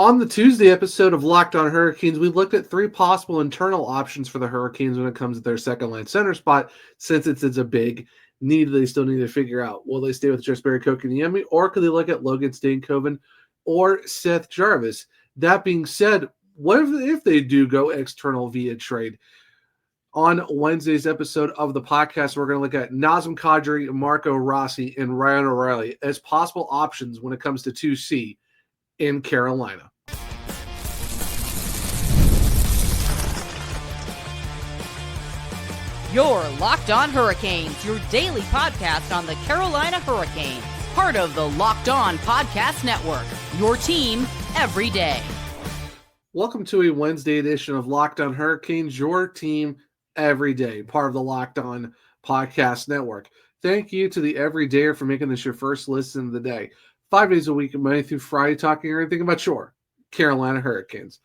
On the Tuesday episode of Locked On Hurricanes, we looked at three possible internal options for the Hurricanes when it comes to their second-line center spot, since it's a big need they still need to figure out. Will they stay with Jesperi Kotkaniemi, or could they look at Logan Stankoven or Seth Jarvis? That being said, what if they do go external via trade? On Wednesday's episode of the podcast, we're going to look at Nazem Kadri, Marco Rossi, and Ryan O'Reilly as possible options when it comes to 2C in Carolina. You're Locked On Hurricanes, your daily podcast on the Carolina Hurricanes. Part of the Locked On Podcast Network, your team every day. Welcome to a Wednesday edition of Locked On Hurricanes, your team every day. Part of the Locked On Podcast Network. Thank you to the everydayer for making this your first listen of the day. 5 days a week, Monday through Friday, talking everything about your Carolina Hurricanes.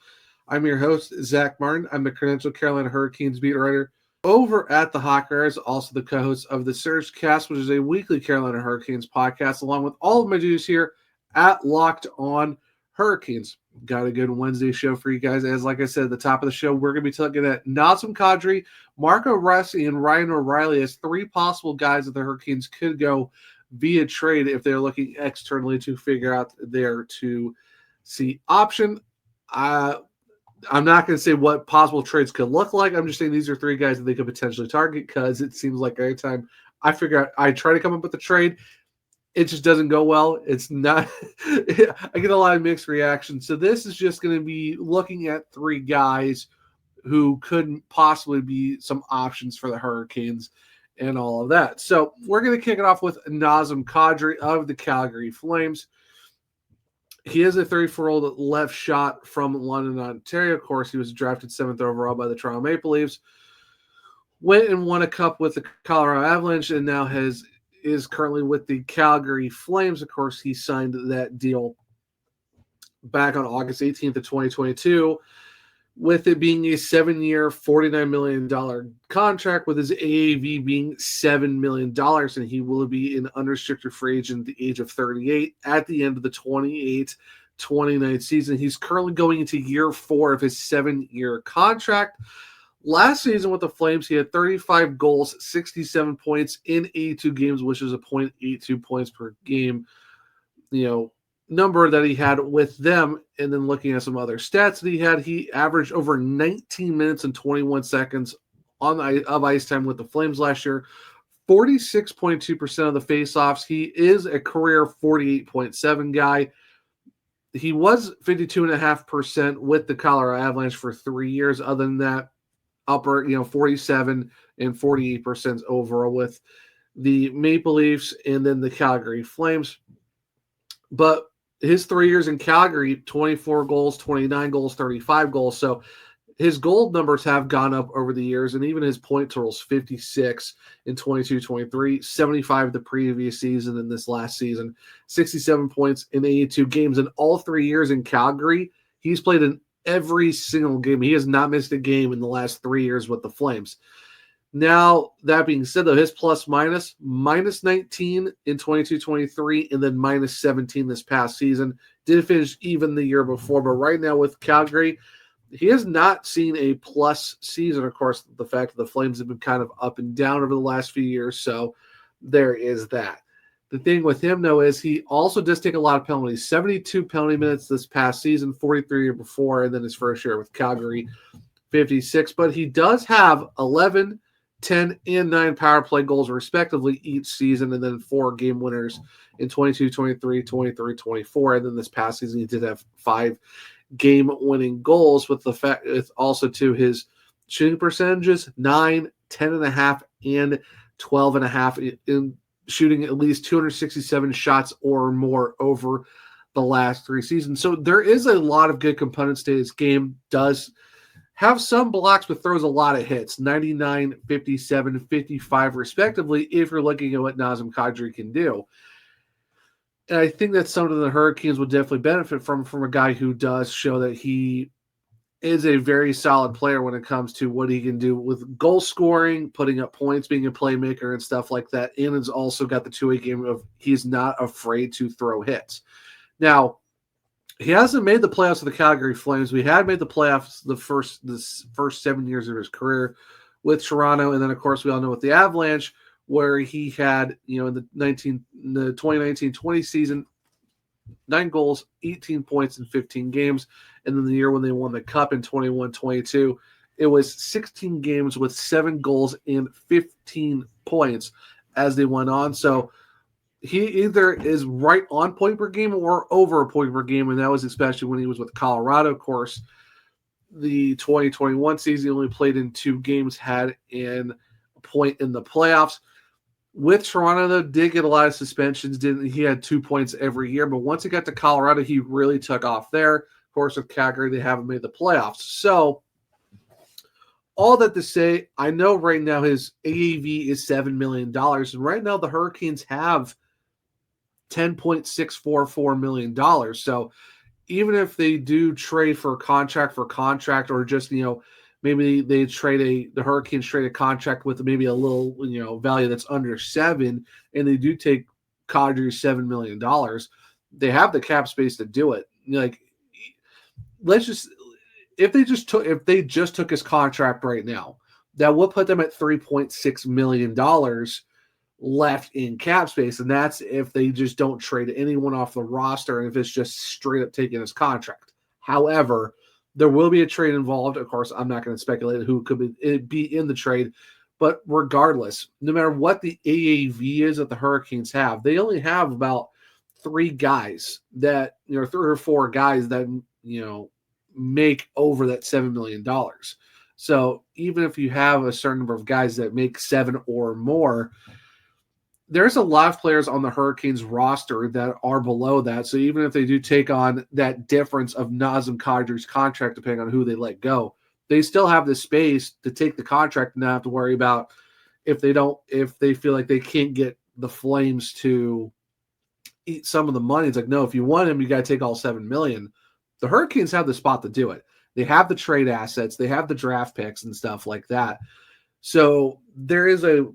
I'm your host, Zach Martin. I'm the credentialed Carolina Hurricanes beat writer over at the Hawkeyes, also the co-host of the Surge Cast, which is a weekly Carolina Hurricanes podcast, along with all of my duties here at Locked On Hurricanes. Got a good Wednesday show for you guys. As like I said at the top of the show, we're going to be looking at Nazem Kadri, Marco Rossi, and Ryan O'Reilly as three possible guys that the Hurricanes could go via trade if they're looking externally to figure out their 2C option. I'm not going to say what possible trades could look like. I'm just saying these are three guys that they could potentially target, because it seems like every time I try to come up with a trade, it just doesn't go well. It's not – I get a lot of mixed reactions. So this is just going to be looking at three guys who could possibly be some options for the Hurricanes and all of that. So we're going to kick it off with Nazem Kadri of the Calgary Flames. He is a 34-year-old left shot from London, Ontario. Of course, he was drafted 7th overall by the Toronto Maple Leafs. Went and won a cup with the Colorado Avalanche, and now is currently with the Calgary Flames. Of course, he signed that deal back on August 18th of 2022, with it being a 7-year, $49 million contract, with his AAV being $7 million, and he will be an unrestricted free agent at the age of 38 at the end of the 28-29 season. He's currently going into year 4 of his 7-year contract. Last season with the Flames, he had 35 goals, 67 points in 82 games, which is a .82 points per game, number that he had with them. And then looking at some other stats that he averaged over 19 minutes and 21 seconds of ice time with the Flames last year, 46.2% of the faceoffs. He is a career 48.7 guy. He was 52.5% with the Colorado Avalanche for 3 years. Other than that, upper, 47 and 48% overall with the Maple Leafs and then the Calgary Flames. But his 3 years in Calgary, 24 goals, 29 goals, 35 goals. So his goal numbers have gone up over the years, and even his point totals, 56 in 22-23, 75 the previous season and this last season, 67 points in 82 games. In all 3 years in Calgary, he's played in every single game. He has not missed a game in the last 3 years with the Flames. Now, that being said, though, his plus-minus, -19 in 22-23, and then -17 this past season. Did finish even the year before, but right now with Calgary, he has not seen a plus season. Of course, the fact that the Flames have been kind of up and down over the last few years, so there is that. The thing with him, though, is he also does take a lot of penalties. 72 penalty minutes this past season, 43 year before, and then his first year with Calgary, 56. But he does have 11, 10, and 9 power play goals respectively each season, and then 4 game winners in 22-23, 23-24. And then this past season, he did have 5 game-winning goals, with the fact with also to his shooting percentages, 9, 10.5, and 12.5 in shooting at least 267 shots or more over the last 3 seasons. So there is a lot of good components to his game. Does have some blocks, but throws a lot of hits, 99, 57, 55 respectively, if you're looking at what Nazem Kadri can do. And I think that's something the Hurricanes would definitely benefit from a guy who does show that he is a very solid player when it comes to what he can do with goal scoring, putting up points, being a playmaker and stuff like that. And has also got the two-way game of he's not afraid to throw hits. Now, He hasn't made the playoffs with the Calgary Flames. We had made the playoffs the first 7 years of his career with Toronto, and then of course we all know with the Avalanche, where he had in the 2019-20 season 9 goals, 18 points in 15 games, and then the year when they won the Cup in 21-22, it was 16 games with 7 goals and 15 points as they went on. So he either is right on point per game or over a point per game, and that was especially when he was with Colorado. Of course, the 2021 season, he only played in 2 games, had a point in the playoffs. With Toronto, though, did get a lot of suspensions. He had 2 points every year, but once he got to Colorado, he really took off there. Of course, with Calgary, they haven't made the playoffs. So, all that to say, I know right now his AAV is $7 million, and right now the Hurricanes have $10.644 million. So even if they do trade for contract, or just, maybe they the Hurricanes trade a contract with maybe a little, value that's under 7, and they do take Kadri's $7 million, they have the cap space to do it. Like, let's just, if they just took his contract right now, that would put them at $3.6 million left in cap space, and that's if they just don't trade anyone off the roster, and if it's just straight up taking his contract. However, there will be a trade involved. Of course, I'm not going to speculate who could be in the trade, but regardless, no matter what the AAV is that the Hurricanes have, they only have about 3 guys that, 3 or 4 guys that, make over that $7 million. So even if you have a certain number of guys that make 7 or more, there's a lot of players on the Hurricanes roster that are below that. So even if they do take on that difference of Nazem Kadri's contract, depending on who they let go, they still have the space to take the contract and not have to worry about if they feel like they can't get the Flames to eat some of the money. It's like, no, if you want him, you got to take all $7 million. The Hurricanes have the spot to do it. They have the trade assets, they have the draft picks and stuff like that. So there's a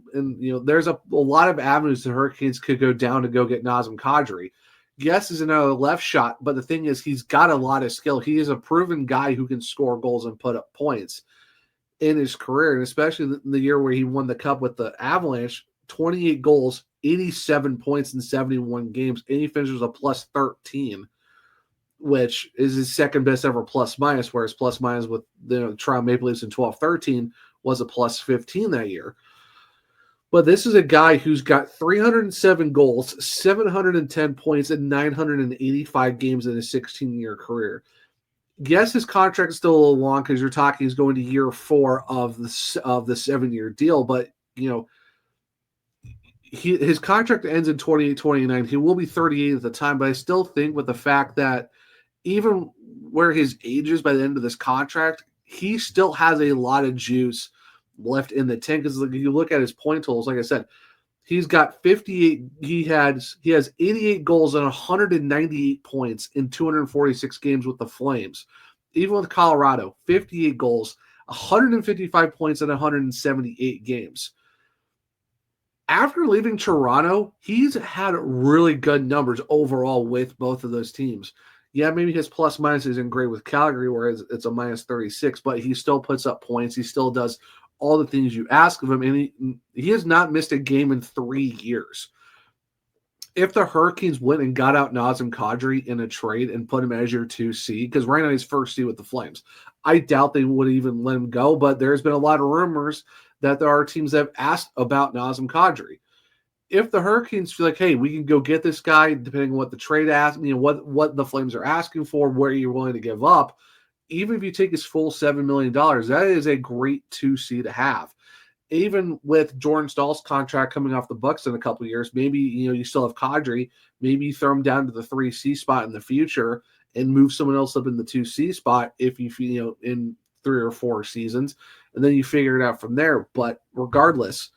lot of avenues the Hurricanes could go down to go get Nazem Kadri. Yes, he's another left shot, but the thing is, he's got a lot of skill. He is a proven guy who can score goals and put up points in his career, and especially in the year where he won the Cup with the Avalanche, 28 goals, 87 points in 71 games, and he finishes a plus 13, which is his second best ever plus minus, whereas plus minus with the Toronto Maple Leafs in 12-13 was a plus 15 that year. But this is a guy who's got 307 goals, 710 points, and 985 games in his 16-year career. Yes, his contract is still a little long because you're talking he's going to year 4 of the 7-year deal, but his contract ends in 28-29. He will be 38 at the time, but I still think with the fact that even where his age is by the end of this contract, he still has a lot of juice left in the tank. Because you look at his point totals, like I said, he's got 58. He has 88 goals and 198 points in 246 games with the Flames. Even with Colorado, 58 goals, 155 points in 178 games. After leaving Toronto, he's had really good numbers overall with both of those teams. Yeah, maybe his plus minus isn't great with Calgary, whereas it's a minus 36, but he still puts up points. He still does all the things you ask of him, and he has not missed a game in 3 years. If the Hurricanes went and got out Nazem Kadri in a trade and put him as your 2C, because right now he's first C with the Flames, I doubt they would even let him go, but there's been a lot of rumors that there are teams that have asked about Nazem Kadri. If the Hurricanes feel like, hey, we can go get this guy, depending on what the trade what the Flames are asking for, where you're willing to give up, even if you take his full $7 million, that is a great 2C to have. Even with Jordan Stahl's contract coming off the Bucks in a couple of years, maybe you still have Kadri, maybe you throw him down to the 3C spot in the future and move someone else up in the 2C spot if you in 3 or 4 seasons, and then you figure it out from there. But regardless,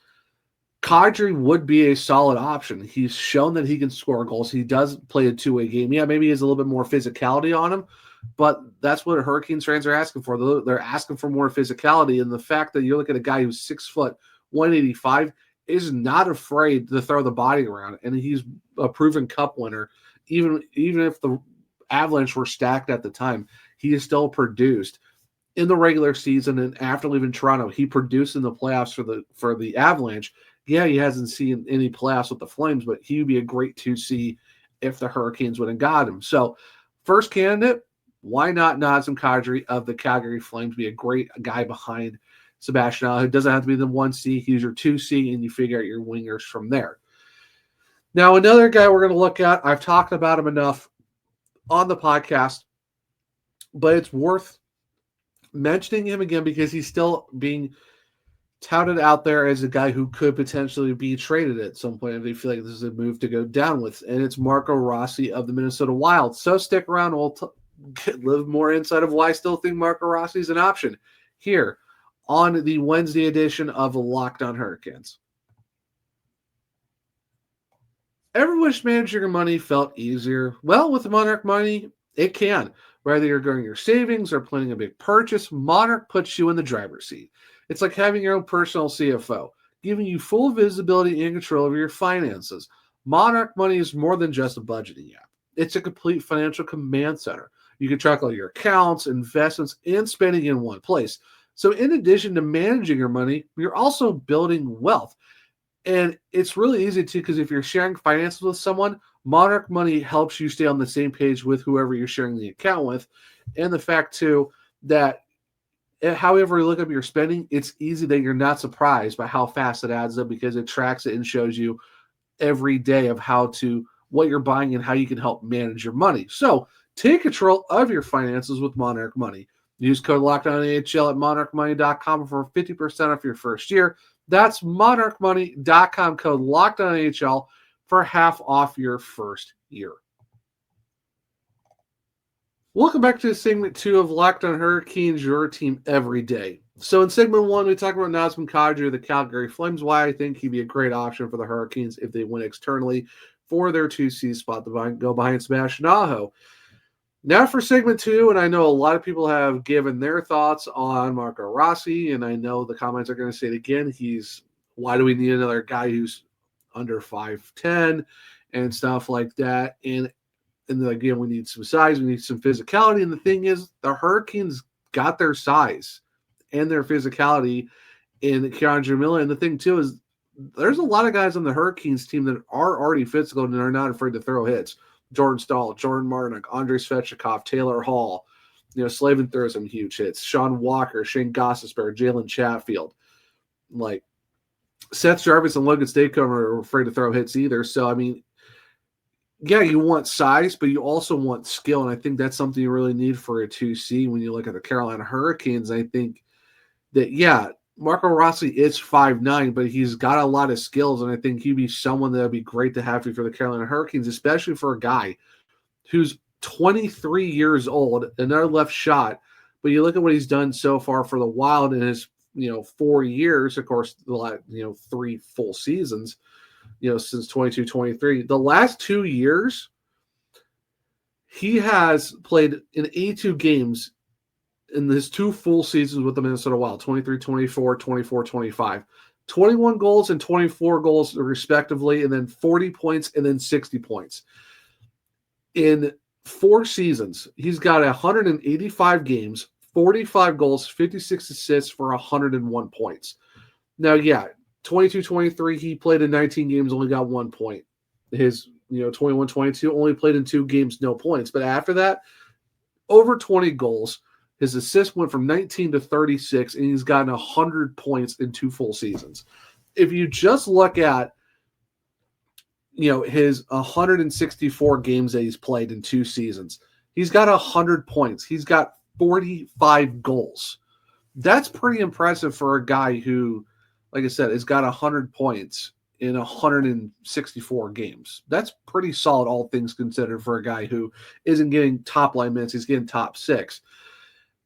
Kadri would be a solid option. He's shown that he can score goals. He does play a 2-way game. Yeah, maybe he has a little bit more physicality on him, but that's what Hurricanes fans are asking for. They're asking for more physicality, and the fact that you look at a guy who's 6 foot, 185, is not afraid to throw the body around, and he's a proven Cup winner. Even if the Avalanche were stacked at the time, he has still produced in the regular season, and after leaving Toronto, he produced in the playoffs for the Avalanche. Yeah, he hasn't seen any playoffs with the Flames, but he would be a great 2C if the Hurricanes would have got him. So, first candidate, why not Nazem Kadri of the Calgary Flames? Be a great guy behind Sebastian Aho. It doesn't have to be the 1C. He's your 2C, and you figure out your wingers from there. Now, another guy we're going to look at, I've talked about him enough on the podcast, but it's worth mentioning him again because he's still being touted out there as a guy who could potentially be traded at some point if they feel like this is a move to go down with. And it's Marco Rossi of the Minnesota Wild. So stick around. We'll live more insight of why I still think Marco Rossi is an option here on the Wednesday edition of Locked On Hurricanes. Ever wish managing your money felt easier? Well, with Monarch Money, it can. Whether you're growing your savings or planning a big purchase, Monarch puts you in the driver's seat. It's like having your own personal CFO, giving you full visibility and control over your finances. Monarch Money is more than just a budgeting app. It's a complete financial command center. You can track all your accounts, investments, and spending in one place. So in addition to managing your money, you're also building wealth. And it's really easy too, because if you're sharing finances with someone, Monarch Money helps you stay on the same page with whoever you're sharing the account with. And the fact too that however you look up your spending, it's easy that you're not surprised by how fast it adds up because it tracks it and shows you every day of what you're buying and how you can help manage your money. So take control of your finances with Monarch Money. Use code LOCKDOWNAHL at monarchmoney.com for 50% off your first year. That's monarchmoney.com, code LOCKDOWNAHL for half off your first year. Welcome back to segment 2 of Locked On Hurricanes, your team every day. So in segment 1, we talk about Nazem Kadri of the Calgary Flames, why I think he'd be a great option for the Hurricanes if they win externally for their 2C spot to go behind Sebastian Aho. Now for segment 2, and I know a lot of people have given their thoughts on Marco Rossi, and I know the comments are going to say it again. Why do we need another guy who's under 5'10" and stuff like that? And then again, we need some size, we need some physicality. And the thing is, the Hurricanes got their size and their physicality in Keandre Miller. And the thing too is, there's a lot of guys on the Hurricanes team that are already physical and are not afraid to throw hits. Jordan Staal, Jordan Martinook, Andrei Svechnikov, Taylor Hall. Slavin throws some huge hits. Sean Walker, Shane Gostisbehere, Jalen Chatfield. Like, Seth Jarvis and Logan Staycomber are afraid to throw hits either. So, I mean, yeah, you want size, but you also want skill. And I think that's something you really need for a 2C when you look at the Carolina Hurricanes. I think that, yeah, Marco Rossi is 5'9", but he's got a lot of skills, and I think he'd be someone that would be great to have for the Carolina Hurricanes, especially for a guy who's 23 years old, another left shot. But you look at what he's done so far for the Wild in his 4 years, of course, the last 3 full seasons, since 22-23. The last 2 years, he has played in 82 games in his 2 full seasons with the Minnesota Wild, 23-24, 24-25. 21 goals and 24 goals respectively, and then 40 points and then 60 points. In 4 seasons, he's got 185 games, 45 goals, 56 assists for 101 points. Now, yeah, 22-23, he played in 19 games, only got 1 point. His 21-22 only played in 2 games, no points. But after that, over 20 goals. His assists went from 19 to 36, and he's gotten 100 points in 2 full seasons. If you just look at, his 164 games that he's played in 2 seasons, he's got 100 points. He's got 45 goals. That's pretty impressive for a guy who, like I said, has got 100 points in 164 games. That's pretty solid, all things considered, for a guy who isn't getting top line minutes. He's getting top 6.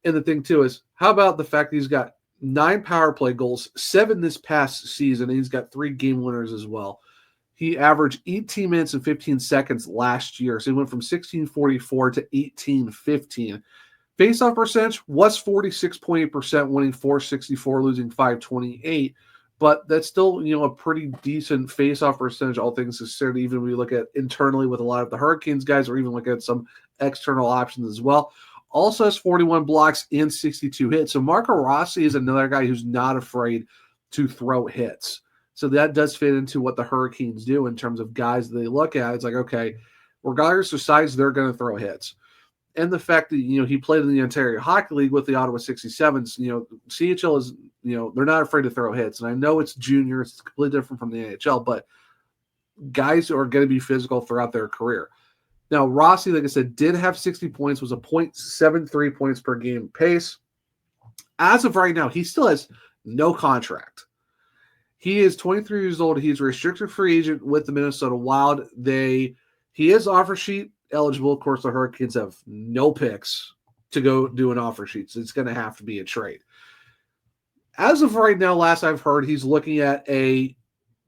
And the thing, too, is how about the fact that he's got 9 power play goals, 7 this past season, and he's got 3 game winners as well. He averaged 18 minutes and 15 seconds last year, so he went from 16.44 to 18.15. Faceoff percentage was 46.8%, winning 464, losing 528. But that's still, a pretty decent faceoff percentage, all things considered, even when we look at internally with a lot of the Hurricanes guys, or even look at some external options as well. Also has 41 blocks and 62 hits. So Marco Rossi is another guy who's not afraid to throw hits. So that does fit into what the Hurricanes do in terms of guys that they look at. It's like, okay, regardless of size, they're going to throw hits. And the fact that, he played in the Ontario Hockey League with the Ottawa 67s, CHL is, they're not afraid to throw hits. And I know it's junior, it's completely different from the NHL, but guys are going to be physical throughout their career. Now, Rossi, like I said, did have 60 points, was a .73 points per game pace. As of right now, he still has no contract. He is 23 years old. He's a restricted free agent with the Minnesota Wild. He is offer sheet eligible. Of course, the Hurricanes have no picks to go do an offer sheet, so it's going to have to be a trade. As of right now, last I've heard, he's looking at a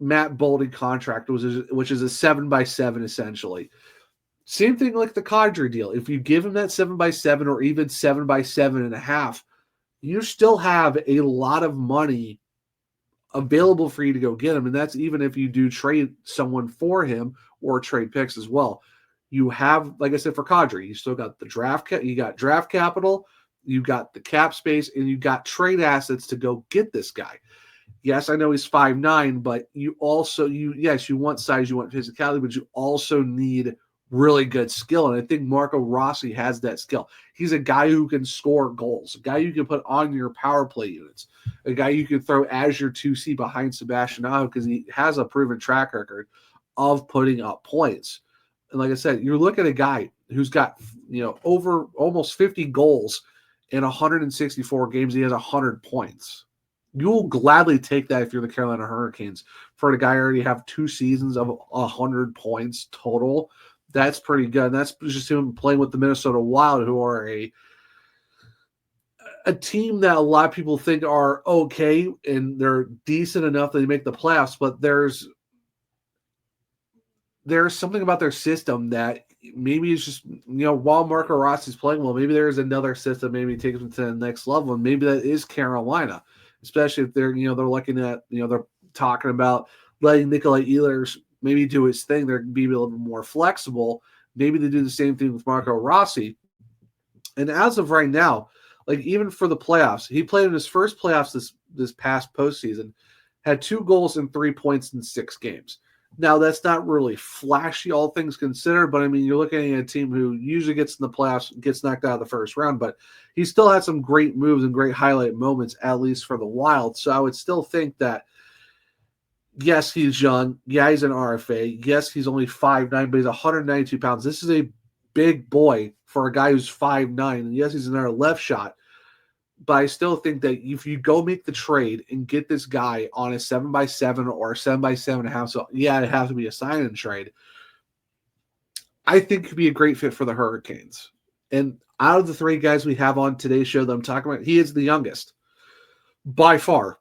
Matt Boldy contract, which is a 7x7 essentially. Same thing like the Kadri deal. If you give him that 7x7 or even 7x7.5, you still have a lot of money available for you to go get him. And that's even if you do trade someone for him or trade picks as well. You have, like I said, for Kadri, you still got the draft, you got draft capital, you got the cap space, and you got trade assets to go get this guy. Yes, I know he's 5'9", but you also, you want size, you want physicality, but you also need really good skill. And I think Marco Rossi has that skill. He's a guy who can score goals, a guy you can put on your power play units, a guy you can throw as your 2C behind Sebastian Aho because he has a proven track record of putting up points. And like I said, you're looking at a guy who's got, over almost 50 goals in 164 games. He has 100 points. You'll gladly take that if you're the Carolina Hurricanes. For a guy already have 2 seasons of 100 points total, that's pretty good. And that's just him playing with the Minnesota Wild, who are a team that a lot of people think are okay and they're decent enough that they make the playoffs, but there's something about their system that maybe it's just, while Marco Rossi's playing well, maybe there's another system maybe takes them to the next level, and maybe that is Carolina, especially if they're, they're looking at, they're talking about letting Nikolai Ehlers maybe do his thing. They're going to be a little bit more flexible. Maybe they do the same thing with Marco Rossi. And as of right now, like even for the playoffs, he played in his first playoffs this past postseason, had 2 goals and 3 points in 6 games. Now, that's not really flashy, all things considered, but I mean, you're looking at a team who usually gets in the playoffs, gets knocked out of the first round, but he still had some great moves and great highlight moments, at least for the Wild. So I would still think that, yes, he's young. Yeah, he's an RFA. Yes, he's only 5'9", but he's 192 pounds. This is a big boy for a guy who's 5'9", and yes, he's another left shot. But I still think that if you go make the trade and get this guy on a 7x7 or a 7x7.5, so yeah, it has to be a sign-in trade, I think could be a great fit for the Hurricanes. And out of the 3 guys we have on today's show that I'm talking about, he is the youngest by far.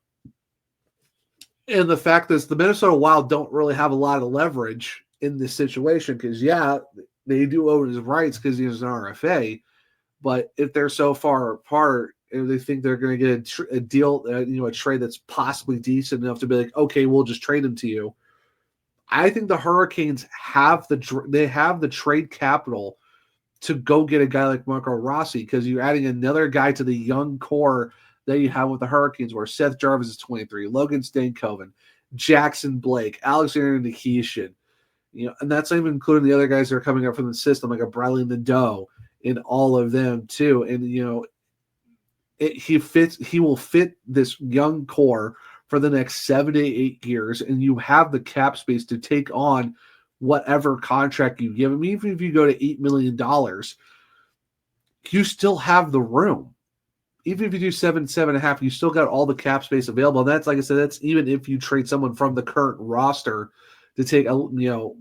And the fact is the Minnesota Wild don't really have a lot of leverage in this situation because, yeah, they do own his rights because he's an RFA. But if they're so far apart, and they think they're going to get a deal, a trade that's possibly decent enough to be like, okay, we'll just trade him to you. I think the Hurricanes have the trade capital to go get a guy like Marco Rossi because you're adding another guy to the young core that you have with the Hurricanes, where Seth Jarvis is 23, Logan Stankoven, Jackson Blake, Alexander Nikishin, and that's not even including the other guys that are coming up from the system, like a Bradley Nadeau, and all of them too, and he will fit this young core for the next 7 to 8 years, and you have the cap space to take on whatever contract you give him. Even if you go to $8 million, you still have the room. Even if you do 7.5, you still got all the cap space available. And that's, like I said, that's even if you trade someone from the current roster to take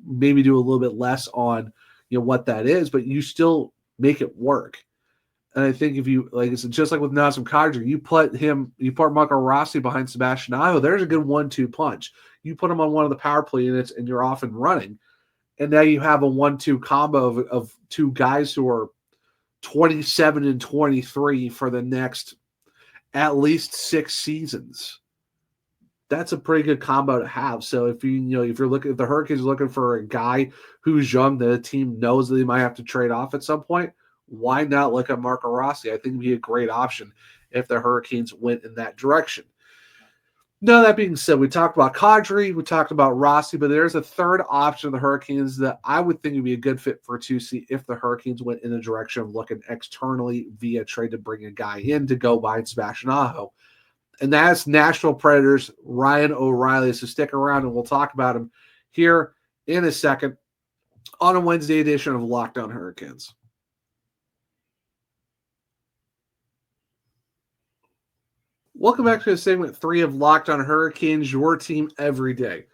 maybe do a little bit less on what that is, but you still make it work. And I think if you, like I said, just like with Nazem Kadri, you put Marco Rossi behind Sebastian Aho, there's a good 1-2 punch. You put him on one of the power play units and you're off and running. And now you have a 1-2 combo of 2 guys who are 27 and 23 for the next at least 6 seasons. that's a pretty good combo to have. So if if the Hurricanes are looking for a guy who's young that a team knows that they might have to trade off at some point, why not look at Marco Rossi? I think it'd be a great option if the Hurricanes went in that direction. Now, that being said, we talked about Kadri, we talked about Rossi, but there's a third option of the Hurricanes that I would think would be a good fit for 2C if the Hurricanes went in the direction of looking externally via trade to bring a guy in to go behind Sebastian Aho. And that's Nashville Predators, Ryan O'Reilly. So stick around and we'll talk about him here in a second on a Wednesday edition of Locked On Hurricanes. Welcome back to segment 3 of Locked On Hurricanes, your team every day.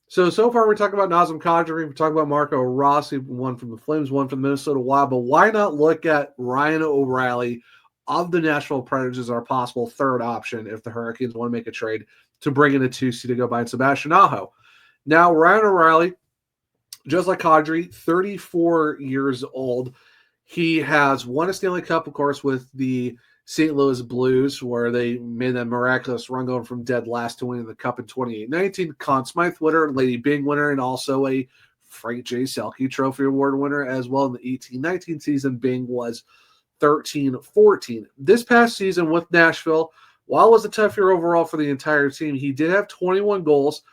So far we're talking about Nazem Kadri, we're talking about Marco Rossi, one from the Flames, one from the Minnesota Wild, but why not look at Ryan O'Reilly of the Nashville Predators as our possible third option if the Hurricanes want to make a trade to bring in a 2C to go behind Sebastian Aho. Now, Ryan O'Reilly, just like Kadri, 34 years old. He has won a Stanley Cup, of course, with the St. Louis Blues, where they made that miraculous run going from dead last to winning the Cup in 2019. Conn Smythe winner, Lady Byng winner, and also a Frank J. Selke Trophy Award winner as well in the 18-19 season. Byng was 13-14. This past season with Nashville, while it was a tough year overall for the entire team, he did have 21 goals,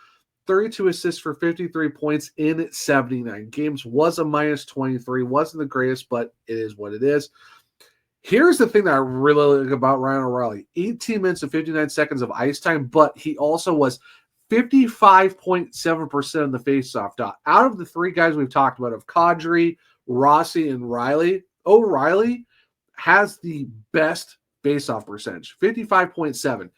32 assists for 53 points in 79 games. Was a minus 23. Wasn't the greatest, but it is what it is. Here's the thing that I really like about Ryan O'Reilly. 18 minutes and 59 seconds of ice time, but he also was 55.7% of the faceoff dot. Out of the three guys we've talked about, of Kadri, Rossi, and Riley, O'Reilly has the best faceoff percentage, 55.7.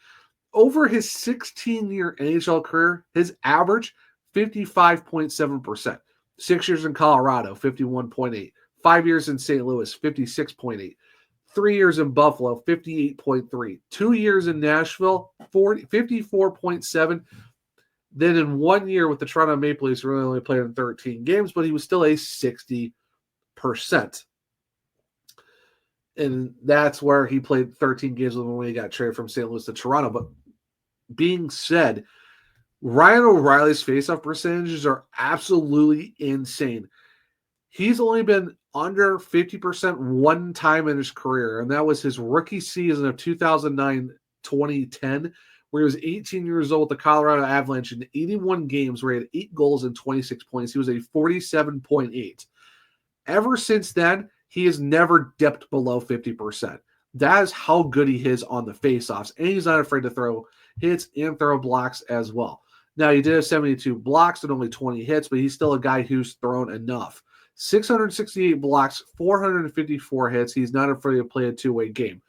Over his 16-year NHL career, his average, 55.7%. 6 years in Colorado, 51.8. 5 years in St. Louis, 56.8. 3 years in Buffalo, 58.3. 2 years in Nashville, 54.7. Then in 1 year with the Toronto Maple Leafs, really only played in 13 games, but he was still a 60%. And that's where he played 13 games when he got traded from St. Louis to Toronto. But being said, Ryan O'Reilly's faceoff percentages are absolutely insane. He's only been under 50% one time in his career, and that was his rookie season of 2009-2010, where he was 18 years old with the Colorado Avalanche in 81 games where he had 8 goals and 26 points. He was a 47.8. Ever since then, he has never dipped below 50%. That is how good he is on the faceoffs, and he's not afraid to throw hits and throw blocks as well. Now, he did have 72 blocks and only 20 hits, but he's still a guy who's thrown enough. 668 blocks, 454 hits. He's not afraid to play a two-way game.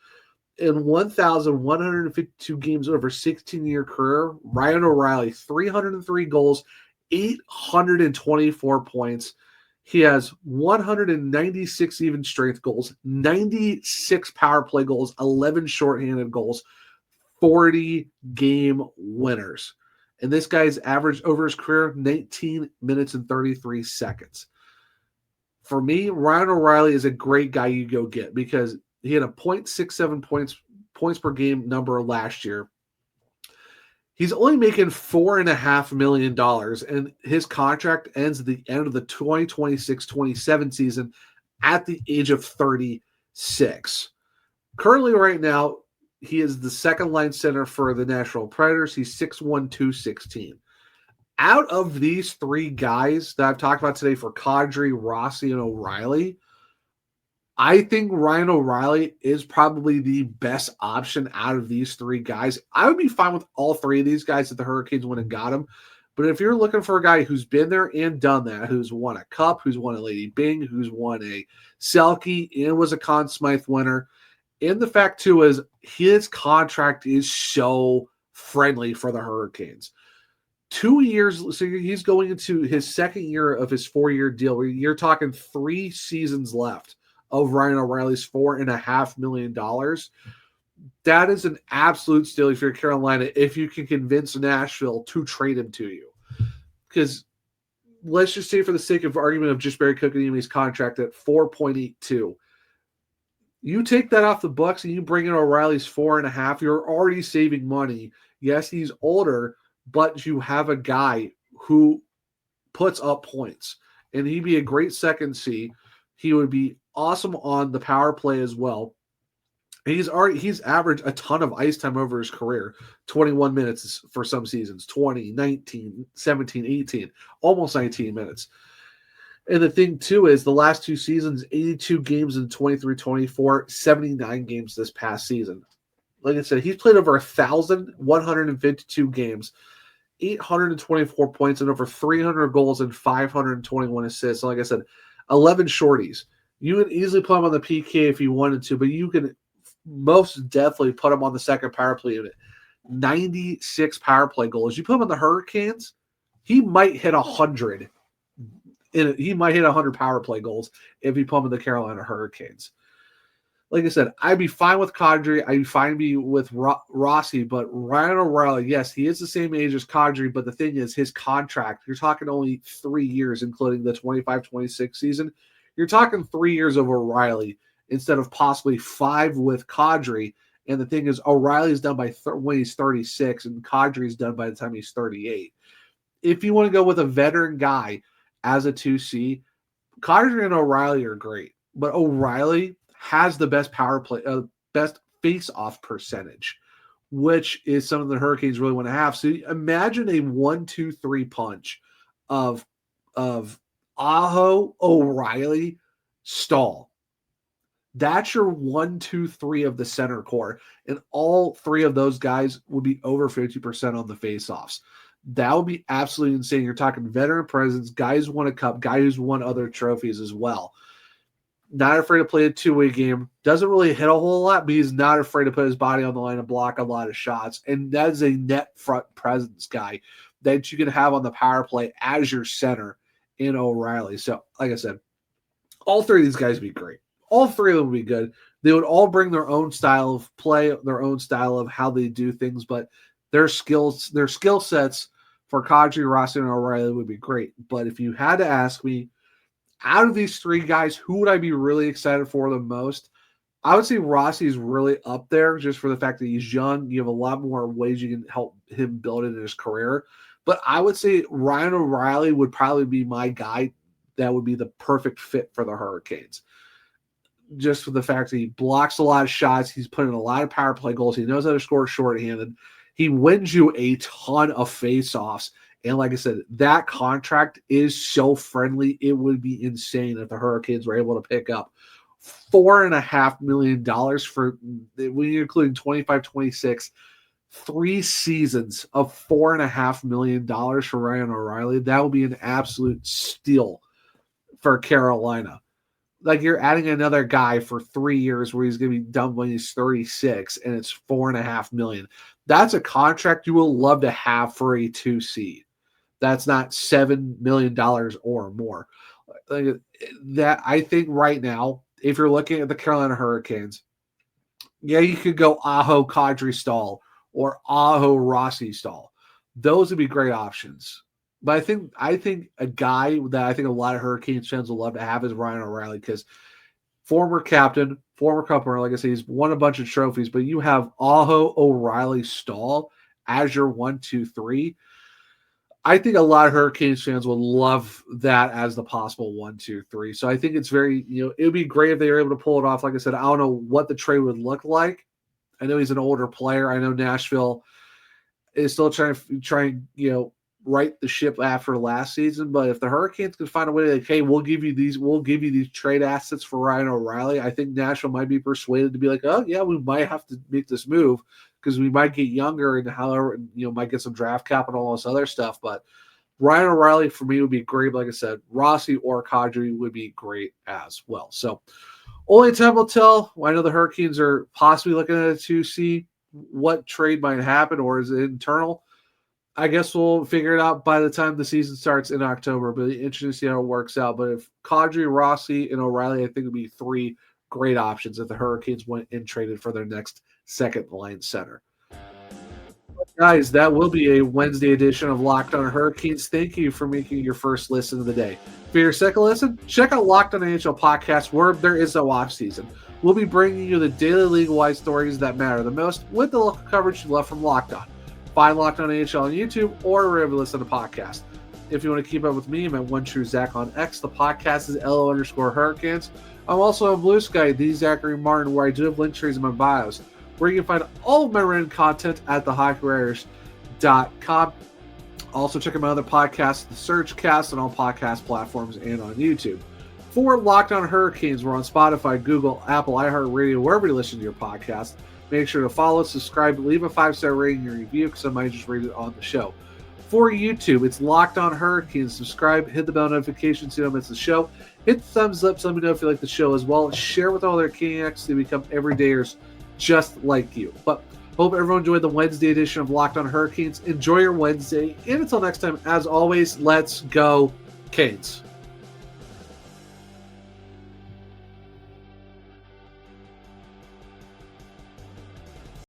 In 1,152 games over 16-year career, Ryan O'Reilly, 303 goals, 824 points. He has 196 even strength goals, 96 power play goals, 11 shorthanded goals, 40 game winners. And this guy's average over his career, 19 minutes and 33 seconds. For me, Ryan O'Reilly is a great guy you go get because he had a 0.67 points per game number last year. He's only making $4.5 million, and his contract ends at the end of the 2026-27 season at the age of 36. Currently, right now, he is the second-line center for the Nashville Predators. He's 6'1", 216. Out of these three guys that I've talked about today for Kadri, Rossi, and O'Reilly, I think Ryan O'Reilly is probably the best option out of these three guys. I would be fine with all three of these guys if the Hurricanes went and got him. But if you're looking for a guy who's been there and done that, who's won a cup, who's won a Lady Byng, who's won a Selke, and was a Conn Smythe winner, and the fact, too, is his contract is so friendly for the Hurricanes. 2 years, so he's going into his second year of his 4-year deal. You're talking 3 seasons left of Ryan O'Reilly's $4.5 million. That is an absolute steal if you're Carolina, if you can convince Nashville to trade him to you. Because let's just say, for the sake of argument of just Barry Kotkaniemi's contract at 4.82, you take that off the books and you bring in O'Reilly's 4.5, you're already saving money. Yes, he's older, but you have a guy who puts up points, and he'd be a great second C. He would be awesome on the power play as well. He's averaged a ton of ice time over his career, 21 minutes for some seasons, 20, 19, 17, 18, almost 19 minutes. And the thing, too, is the last two seasons, 82 games in 23-24, 79 games this past season. Like I said, he's played over 1,152 games, 824 points, and over 300 goals and 521 assists. So like I said, 11 shorties. You would easily put him on the PK if you wanted to, but you can most definitely put him on the second power play unit. 96 power play goals. You put him on the Hurricanes, he might hit 100. He might hit 100 power play goals if you put him in the Carolina Hurricanes. Like I said, I'd be fine with Kadri. I'd be fine with Rossi, but Ryan O'Reilly, yes, he is the same age as Kadri, but the thing is, his contract, you're talking only 3 years, including the 25-26 season. You're talking 3 years of O'Reilly instead of possibly 5 with Kadri. And the thing is, O'Reilly's done by when he's 36, and Kadri's done by the time he's 38. If you want to go with a veteran guy as a 2C, Kadri and O'Reilly are great, but O'Reilly has the best power play, best face-off percentage, which is something the Hurricanes really want to have. So imagine a 1-2-3 punch of Aho, O'Reilly, Stahl. That's your 1-2-3 of the center core, and all three of those guys would be over 50% on the face-offs. That would be absolutely insane. You're talking veteran presence, guys who won a cup, guys who's won other trophies as well. Not afraid to play a two-way game. Doesn't really hit a whole lot, but he's not afraid to put his body on the line and block a lot of shots. And that is a net front presence guy that you can have on the power play as your center in O'Reilly. So, like I said, all three of these guys would be great. All three of them would be good. They would all bring their own style of play, their own style of how they do things, but their skill sets for Kadri, Rossi, and O'Reilly would be great. But if you had to ask me, out of these three guys, who would I be really excited for the most? I would say Rossi's really up there just for the fact that he's young. You have a lot more ways you can help him build it in his career. But I would say Ryan O'Reilly would probably be my guy that would be the perfect fit for the Hurricanes. Just for the fact that he blocks a lot of shots. He's put in a lot of power play goals. He knows how to score shorthanded. He wins you a ton of faceoffs. And like I said, that contract is so friendly. It would be insane if the Hurricanes were able to pick up $4.5 million for, when you're including 25-26, 3 seasons of $4.5 million for Ryan O'Reilly. That would be an absolute steal for Carolina. Like, you're adding another guy for 3 years where he's going to be done when he's 36, and it's $4.5 million. That's a contract you will love to have for a 2C. That's not $7 million or more. Like, that, I think right now, if you're looking at the Carolina Hurricanes, yeah, you could go Aho, Kadri, Stahl, or Aho, Rossi, Stahl. Those would be great options. But I think a guy that I think a lot of Hurricanes fans will love to have is Ryan O'Reilly, because former captain, former cup winner, like I say, he's won a bunch of trophies, but you have Aho, O'Reilly, Stahl as your 1-2-3. I think a lot of Hurricanes fans would love that as the possible 1-2-3. So I think it's very, it would be great if they were able to pull it off. Like I said, I don't know what the trade would look like. I know he's an older player. I know Nashville is still trying, right the ship after last season. But if the Hurricanes can find a way to, like, hey, we'll give you these trade assets for Ryan O'Reilly, I think Nashville might be persuaded to be like, oh yeah, we might have to make this move because we might get younger and however, might get some draft capital and all this other stuff. But Ryan O'Reilly for me would be great. Like I said, Rossi or Kadri would be great as well. So only time will tell. I know the Hurricanes are possibly looking at a 2C. What trade might happen, or is it internal? I guess we'll figure it out by the time the season starts in October. But it's interesting to see how it works out. But if Kadri, Rossi, and O'Reilly, I think would be 3 great options if the Hurricanes went and traded for their next second line center. Guys, that will be a Wednesday edition of Locked On Hurricanes. Thank you for making your first listen of the day. For your second listen, check out Locked On NHL Podcast, where there is no off season. We'll be bringing you the daily league-wide stories that matter the most with the local coverage you love from Locked On. Find Locked On AHL on YouTube or wherever you listen to podcasts. If you want to keep up with me, my one true Zach on X. The podcast is LO_Hurricanes. I'm also on Blue Sky, the Zachary Martin, where I do have link trees in my bios, where you can find all of my written content at thehockeywriters.com. Also, check out my other podcasts, The Surgecast, on all podcast platforms and on YouTube. For Locked On Hurricanes, we're on Spotify, Google, Apple, iHeartRadio, wherever you listen to your podcast. Make sure to follow, subscribe, leave a 5-star rating and review, because I might just read it on the show. For YouTube, it's Locked On Hurricanes. Subscribe, hit the bell notification so you don't miss the show. Hit the thumbs up so let me know if you like the show as well. Share with all their Caniacs to become everydayers just like you. But hope everyone enjoyed the Wednesday edition of Locked On Hurricanes. Enjoy your Wednesday. And until next time, as always, let's go Canes.